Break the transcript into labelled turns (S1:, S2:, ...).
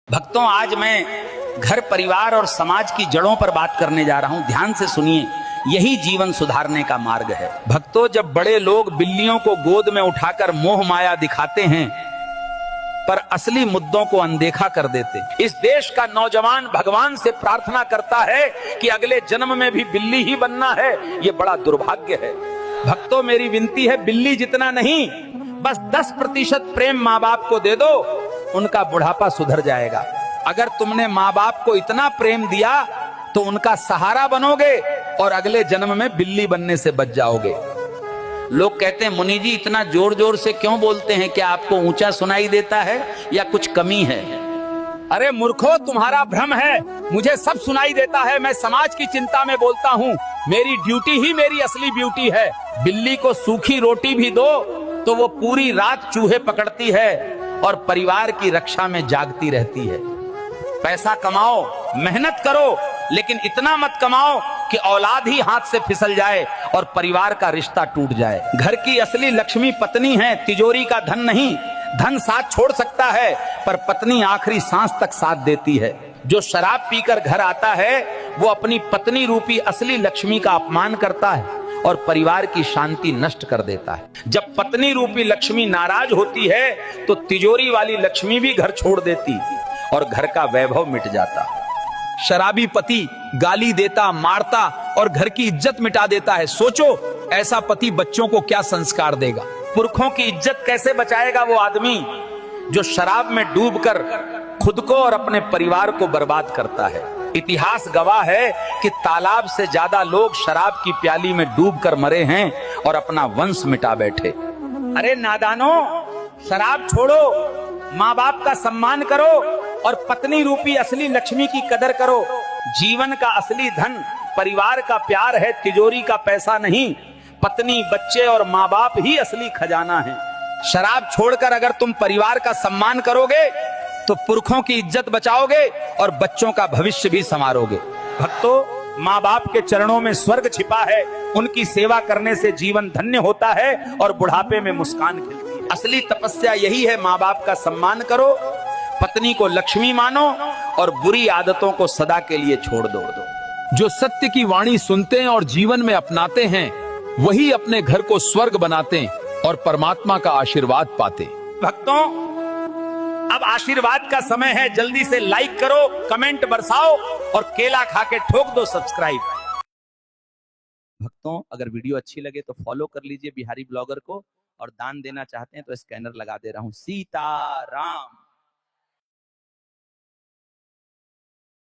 S1: भक्तों, आज मैं घर, परिवार और समाज की जड़ों पर बात करने जा रहा हूं। ध्यान से सुनिए, यही जीवन सुधारने का मार्ग है। भक्तों, जब बड़े लोग बिल्लियों को गोद में उठाकर मोह माया दिखाते हैं पर असली मुद्दों को अनदेखा कर देते, इस देश का नौजवान भगवान से प्रार्थना करता है कि अगले जन्म में भी बिल्ली ही बनना है। यह बड़ा दुर्भाग्य है। भक्तों, मेरी विनती है, बिल्ली जितना नहीं, बस 10% प्रेम माँ बाप को दे दो, उनका बुढ़ापा सुधर जाएगा। अगर तुमने माँ बाप को इतना प्रेम दिया तो उनका सहारा बनोगे और अगले जन्म में बिल्ली बनने से बच जाओगे। लोग कहते हैं, मुनि जी इतना जोर जोर से क्यों बोलते हैं? क्या आपको ऊंचा सुनाई देता है या कुछ कमी है? अरे मूर्खो, तुम्हारा भ्रम है। मुझे सब सुनाई देता है। मैं समाज की चिंता में बोलता हूँ। मेरी ड्यूटी ही मेरी असली ब्यूटी है। बिल्ली को सूखी रोटी भी दो तो वो पूरी रात चूहे पकड़ती है और परिवार की रक्षा में जागती रहती है। पैसा कमाओ, मेहनत करो, लेकिन इतना मत कमाओ कि औलाद ही हाथ से फिसल जाए और परिवार का रिश्ता टूट जाए। घर की असली लक्ष्मी पत्नी है, तिजोरी का धन नहीं। धन साथ छोड़ सकता है पर पत्नी आखिरी सांस तक साथ देती है। जो शराब पीकर घर आता है वो अपनी पत्नी रूपी असली लक्ष्मी का अपमान करता है और परिवार की शांति नष्ट कर देता है। जब पत्नी रूपी लक्ष्मी नाराज होती है तो तिजोरी वाली लक्ष्मी भी घर छोड़ देती और घर का वैभव मिट जाता। शराबी पति गाली देता, मारता और घर की इज्जत मिटा देता है। सोचो, ऐसा पति बच्चों को क्या संस्कार देगा? पुरखों की इज्जत कैसे बचाएगा वो आदमी जो शराब में डूबकर खुद को और अपने परिवार को बर्बाद करता है? इतिहास गवाह है कि तालाब से ज्यादा लोग शराब की प्याली में डूबकर मरे हैं और अपना वंश मिटा बैठे। अरे नादानो, शराब छोड़ो, माँ बाप का सम्मान करो और पत्नी रूपी असली लक्ष्मी की कदर करो। जीवन का असली धन परिवार का प्यार है, तिजोरी का पैसा नहीं। पत्नी, बच्चे और माँ बाप ही असली खजाना है। शराब छोड़कर अगर तुम परिवार का सम्मान करोगे तो पुरखों की इज्जत बचाओगे और बच्चों का भविष्य भी संवारोगे। भक्तों, माँ बाप के चरणों में स्वर्ग छिपा है। उनकी सेवा करने से जीवन धन्य होता है और बुढ़ापे में मुस्कान खिलती है। असली तपस्या यही है, माँ बाप का सम्मान करो, पत्नी को लक्ष्मी मानो और बुरी आदतों को सदा के लिए छोड़ दो।
S2: जो सत्य की वाणी सुनते हैं और जीवन में अपनाते हैं वही अपने घर को स्वर्ग बनाते हैं और परमात्मा का आशीर्वाद पाते।
S1: भक्तों, अब आशीर्वाद का समय है। जल्दी से लाइक करो, कमेंट बरसाओ और केला खा के ठोक दो सब्सक्राइब। भक्तों, अगर वीडियो अच्छी लगे तो फॉलो कर लीजिए बिहारी ब्लॉगर को, और दान देना चाहते हैं तो स्कैनर लगा दे रहा हूं। सीताराम।